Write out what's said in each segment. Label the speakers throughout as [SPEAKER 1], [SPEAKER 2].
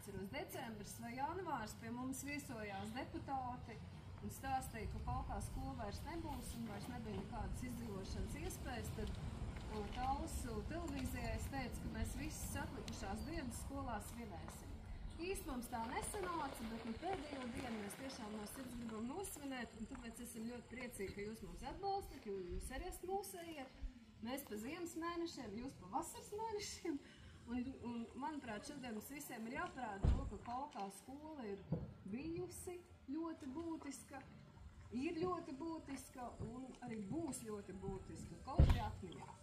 [SPEAKER 1] neatceros, decembris vai janvārs pie mums viesojās deputāti un stāstīja, ka kaut kā skola vairs nebūs un vairs nebija nekādas izdzīvošanas iespējas, tad Talsu televīzijā es teicu, ka mēs visas atlikušās dienas skolā svinēsim. Īsti mums tā nesanāca, bet pēdējo dienu mēs tiešām no sirds gribam nosvinēt, un tāpēc esam ļoti priecīgi, ka jūs mums atbalstat, jo jūs arī esat mūsējie. Mēs pa ziemas mēnešiem, jūs pa vasaras mēnešiem. Un manuprāt, šodien mums visiem ir jāparāda to, ka Kolkā skola ir bijusi ļoti būtiska, ir ļoti būtiska un arī būs ļoti būtiska. Kaut arī atmiņā.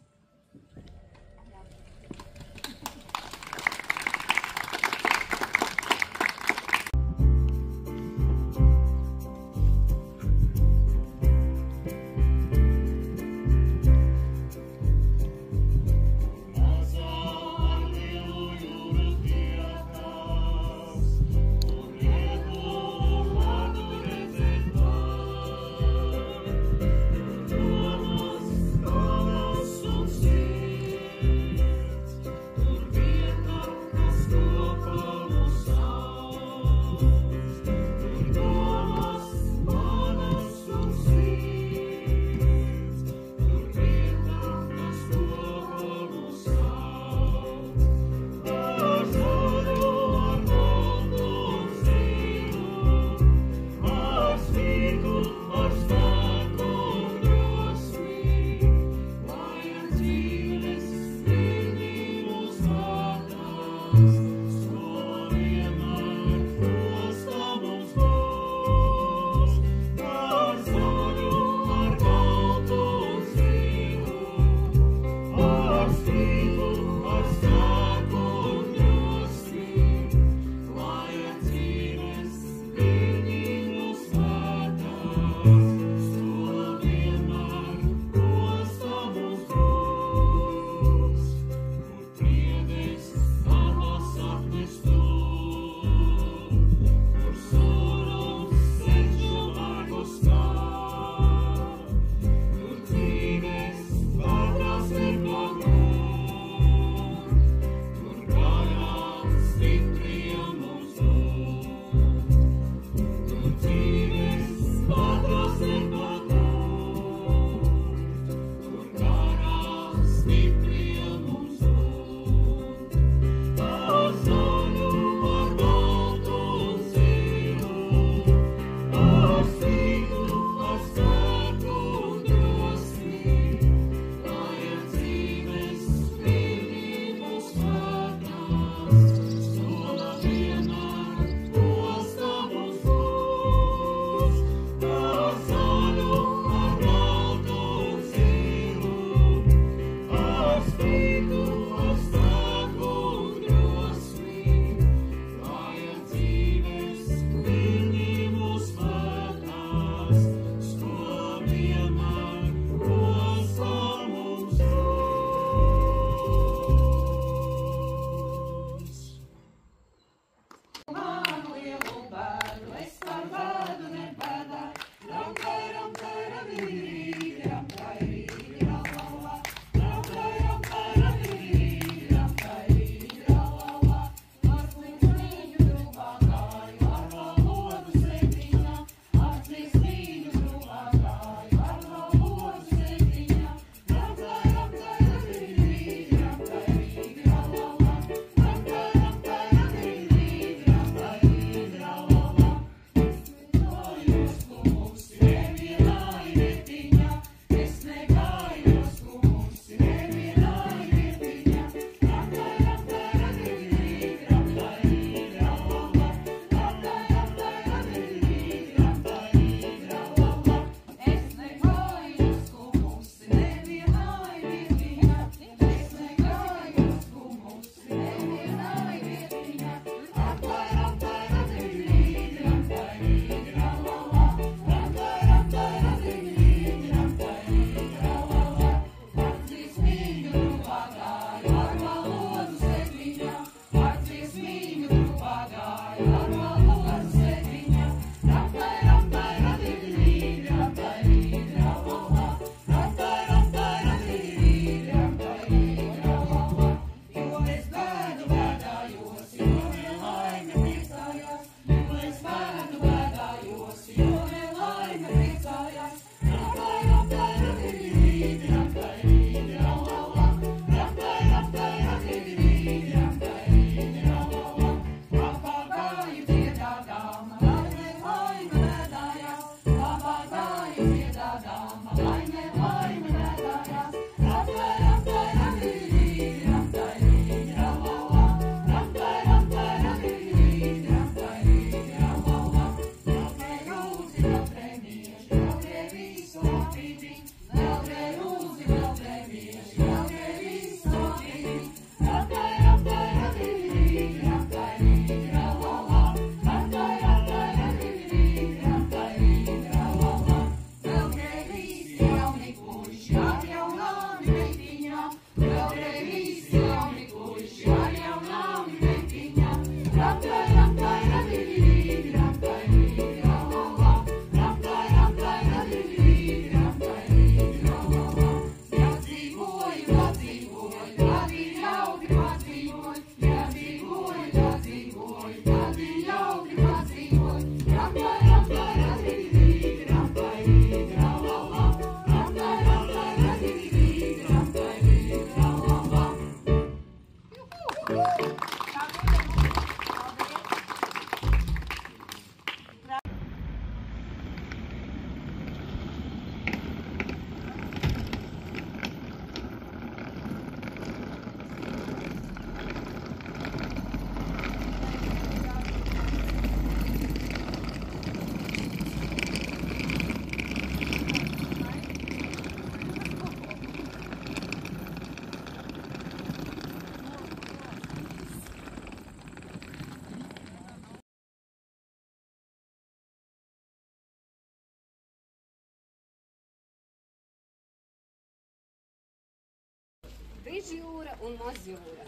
[SPEAKER 1] Vižjūra un Mazjūra.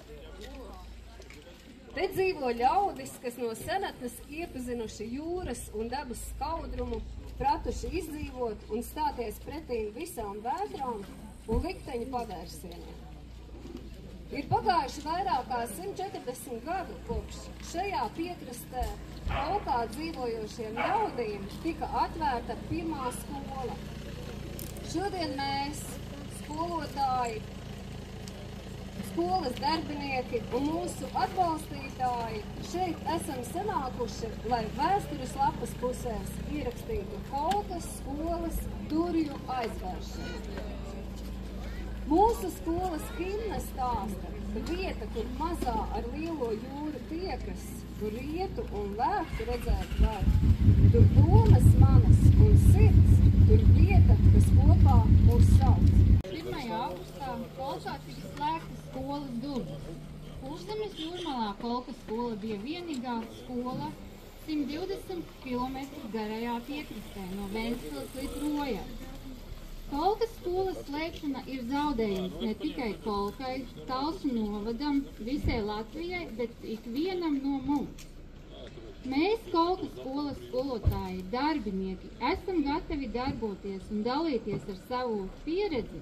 [SPEAKER 1] Te dzīvo ļaudis, kas no senatnes iepazinuši jūras un dabas skaudrumu, pratuši izdzīvot un stāties pretīm visām vētrām un likteņu pavērsieniem. Ir pagājuši vairāk kā 140 gadu kopš šajā piekrastē laukā dzīvojošiem ļaudīm tika atvērta pirmā skola. Šodien mēs, skolotāji, skolas darbinieki un mūsu atbalstītāji šeit esam sanākuši, lai vēstures lapas pusēs ierakstītu Kolkas skolas durvju aizvēršanu. Mūsu skolas himna stāsta, ka vieta, kur mazā ar lielo jūru tiekas, tur rietu un lētu redzēt var, tur domas manas un sirds, tur vieta, kas kopā mūs sauc.
[SPEAKER 2] 1. augustā Kolkā tika slēgta skolas durvis. Kurzemes jūrmalā Kolkas skola bija vienīgā skola 120 km garajā piekrastē no Ventspils līdz Rojai. Kolkas skolas slēgšana ir zaudējums ne tikai Kolkai, Talsu novadam, visai Latvijai, bet ikvienam no mums. Mēs, Kolkas skolas skolotāji, darbinieki, esam gatavi darboties un dalīties ar savu pieredzi,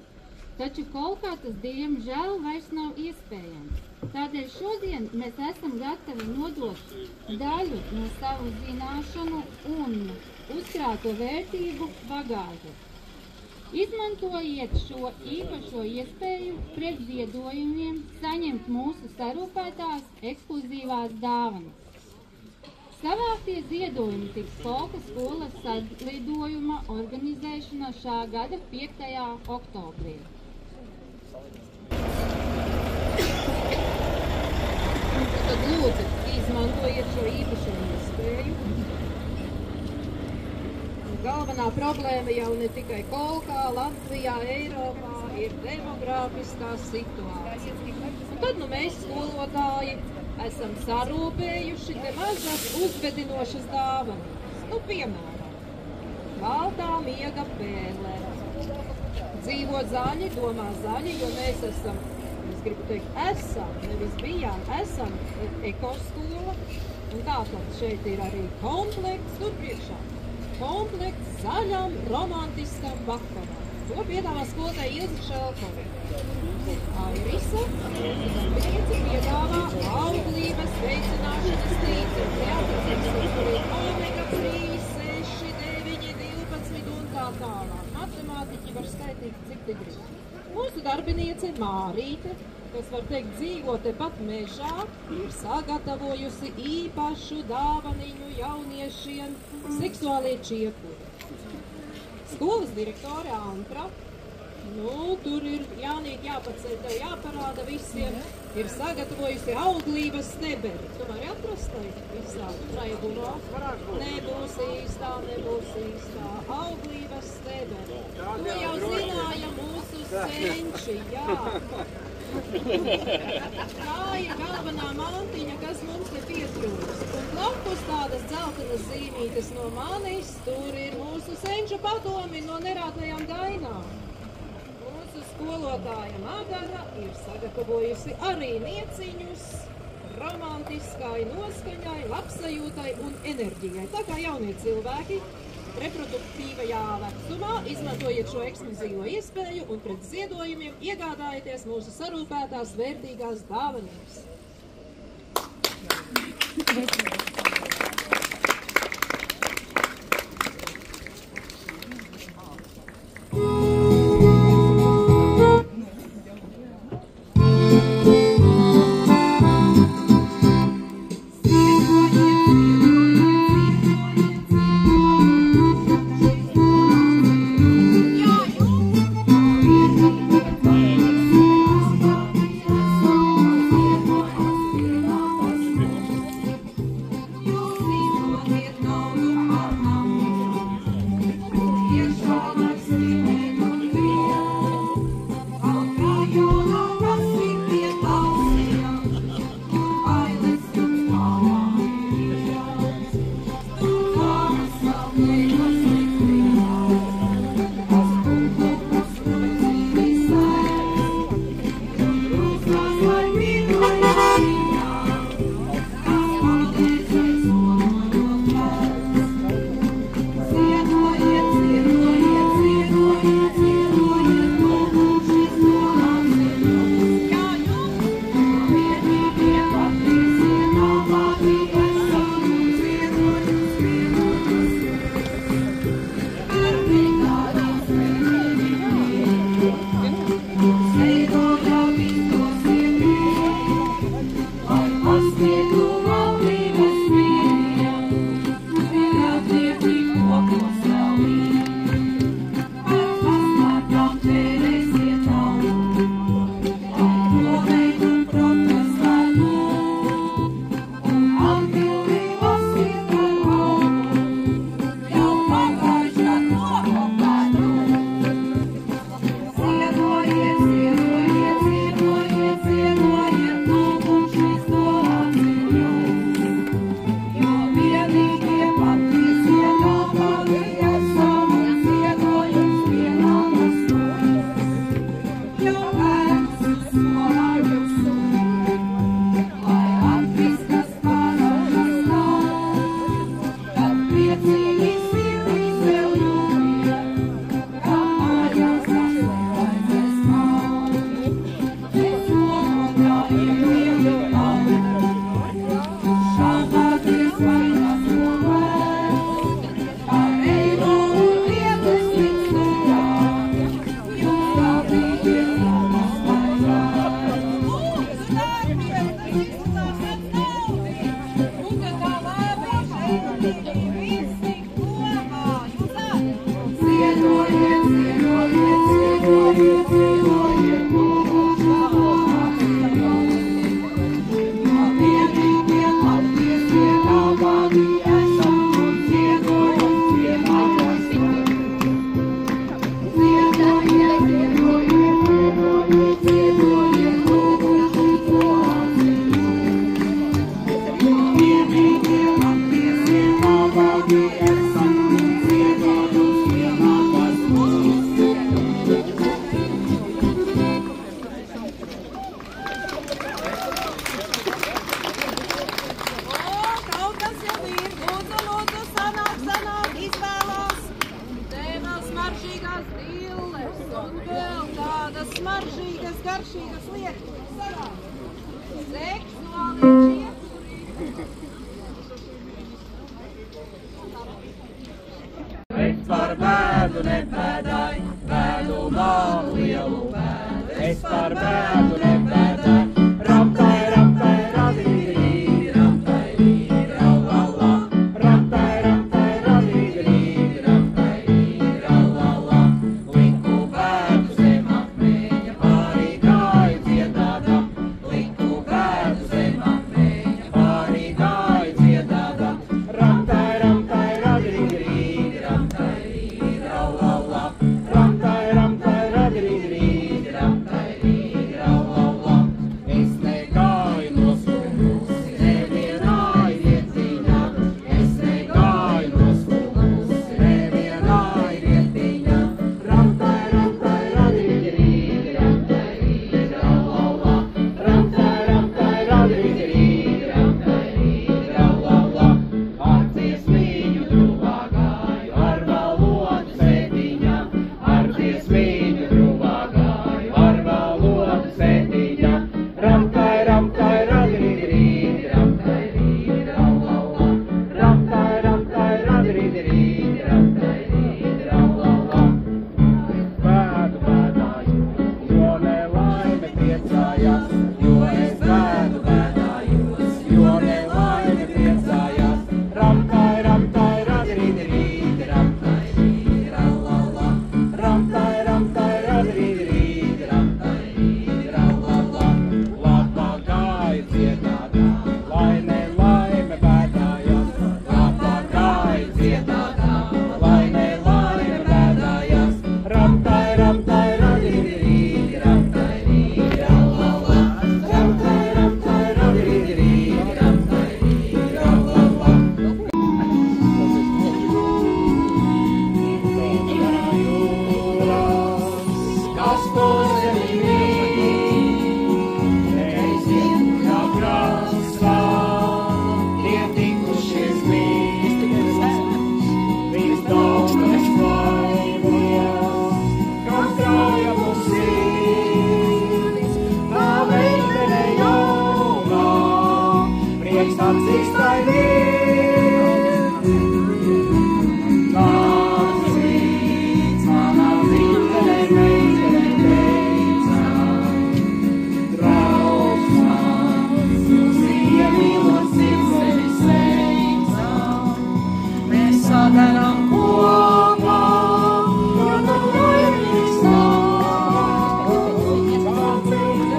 [SPEAKER 2] taču Kolkā tas diemžēl vairs nav iespējams. Tādēļ šodien mēs esam gatavi nodot daļu no savu zināšanu un uzkrāto vērtību bagāžu. Izmantojiet šo īpašo iespēju pret ziedojumiem saņemt mūsu sarūpētās ekskluzīvās dāvanas. Savāktie ziedojumi tiks Kolkas skolas lidojuma organizēšanā šā gada 5. oktobrī.
[SPEAKER 1] Tad lūdzu, izmantojiet šo īpašo iespēju. Galvenā problēma jau ne tikai Kolkā, Latvijā, Eiropā ir demogrāfiskā situācija. Un tad mēs, skolotāji, esam sarūpējuši te mazas uzvedinošas dāvanas. Piemēram, baltā miega pērlē. Dzīvo zaļi, domā zaļi, jo mēs esam, es gribu teikt, nevis bijām, esam ekoskola. Un tātad šeit ir arī komplekts, tur priekšā. Komplekts zaļam, romantiskam vakaram. To piedāvā skolotāja Ilze Šelkove. Airisa piedāvā auglības veicināšanas tīklu. Tur ir omega 3, 6, 9, 12 un tā tālāk. Matemātiķi var skaitīt, cik te grib. Mūsu darbiniece Mārīte, kas var teikt dzīvo tepat mežā, ir sagatavojusi īpašu dāvaniņu jauniešiem seksuālie čiepuri. Skolas direktore Antra, tur ir jānīt jāpacēl, tev jāparāda visiem, ir sagatavojusi auglības steberi. Tu vari atrast tai visā traibunā? Nebūs īstā. Auglības steberi. To jau zināja mūsu senči, jā. Tā ir galvenā mantiņa, kas mums te pietrūkst. Un blakus tādas dzeltenas zīmītes no manis, tur ir mūsu senču padomi no nerātajām dainām. Mūsu skolotāja Madara ir sagatavojusi arī nieciņus romantiskai noskaņai, labsajūtai un enerģijai. Tā kā jaunie cilvēki reproduktīvajā vecumā izmantojiet šo ekskluzīvo iespēju un pret ziedojumiem iegādājieties mūsu sarūpētās vērtīgās dāvanas.
[SPEAKER 3] teiks atzīstai vien. Kāds rīts manā dzīvē meitene teica, draugs mans, uz iemīlos sirds tevi sveica. Mēs sadarām kopā, jo tu laimīgs nav. Kāds rīts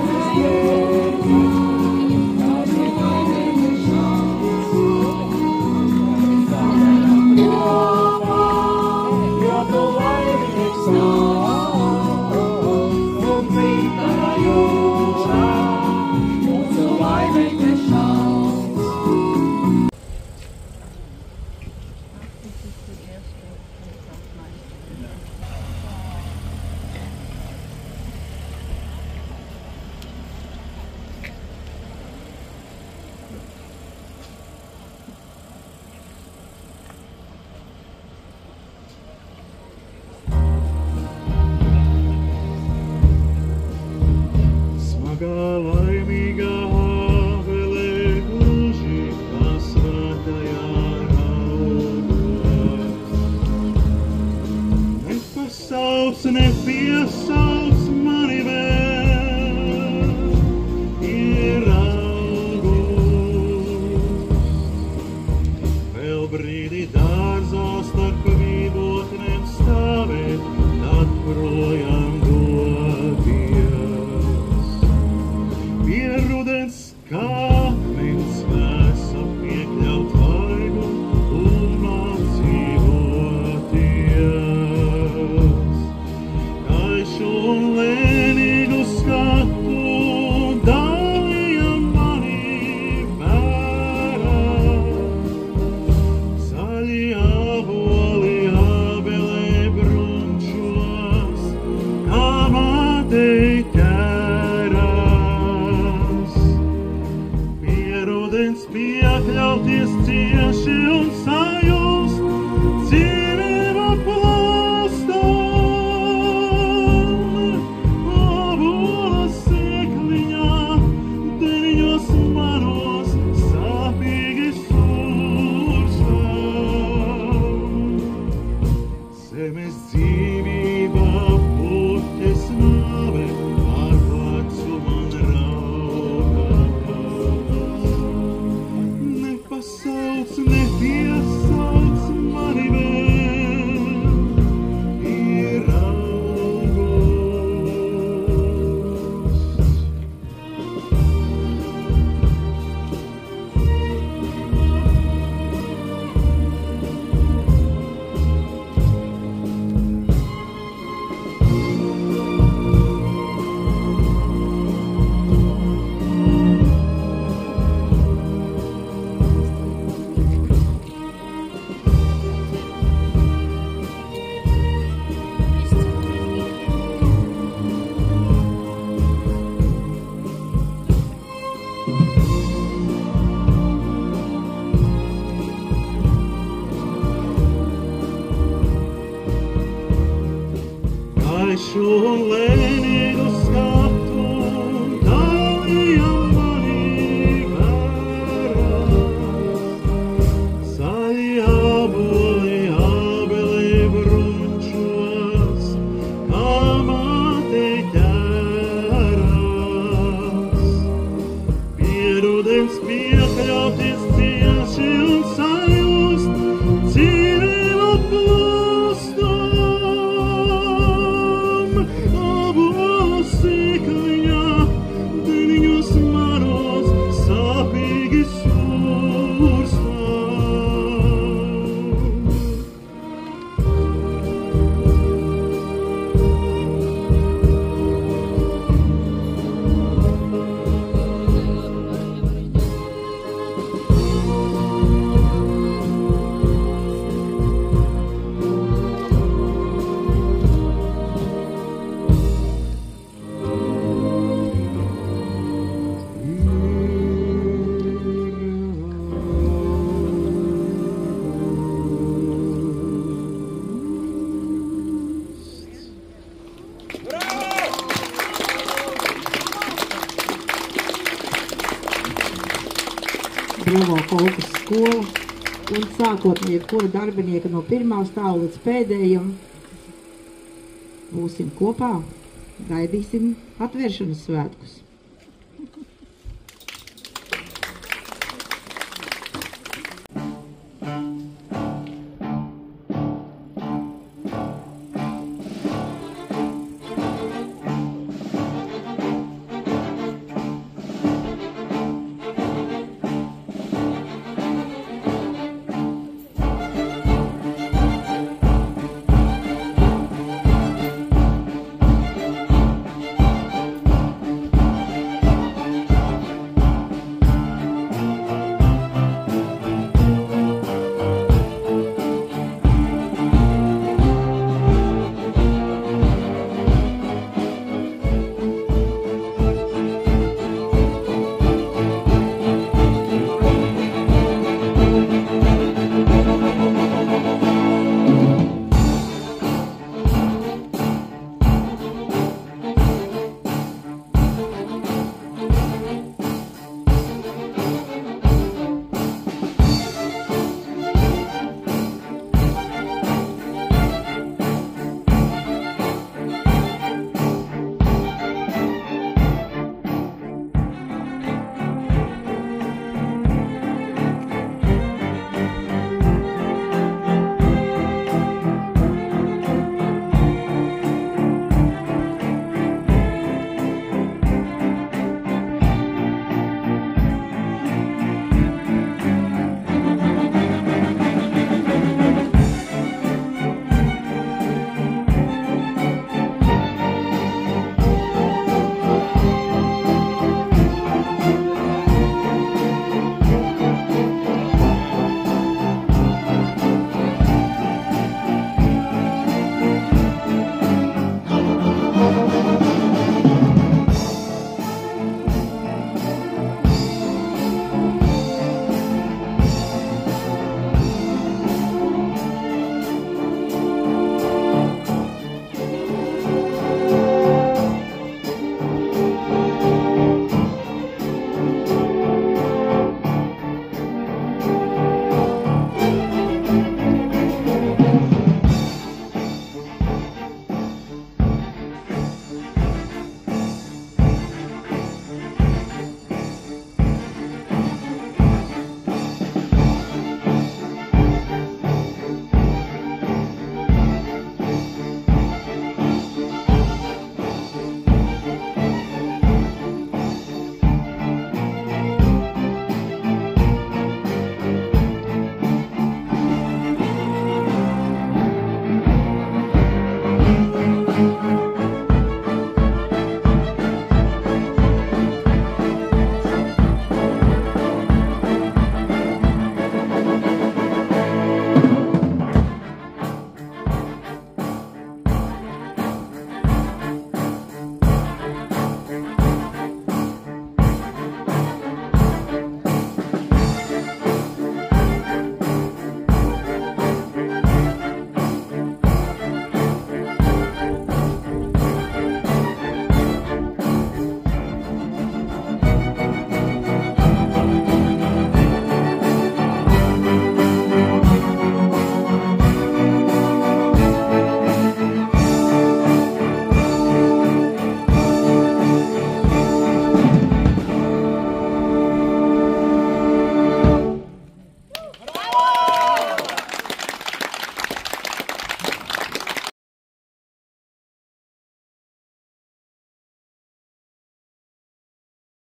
[SPEAKER 4] laimīgā ābele gluži kā svētajā raugā. Nepasauc, nepiesauc mani vēl, ieraugus. Vēl brīdi dārzā starp vībotnēm stāvēt, tad projām doties. Pie rudens kāpnes esam piekļaut vaigu un mācīvoties. Kaišu un lēnīgu skatu dājam mani vērā. Zaļi āboli ābelē brunčos, kā mātei piekļauties cieši un sajust dzīvība plāstam. Ābola sēkliņā, deniņos manos sāpīgi sūrstam. Zemes dzīvība puķes nāve, ar plecu man nepasauc, nepiesauc mani vēl, ieraugus. Kaišu un lēnīgu skatu dājam mani vērā. Zaļi āboli ābelē brunčos, kā mātei ķērās. Pie rudens piekļauties cieši un sajust dzīvība plāstam. Ābola sēkliņā, deniņos manos sāpīgi sūrstam.
[SPEAKER 5] Bravo Kolkas skola, un sākot no jebkura darbinieka no pirmā stāva līdz pēdējiem, būsim kopā, gaidīsim atvēršanas svētkus.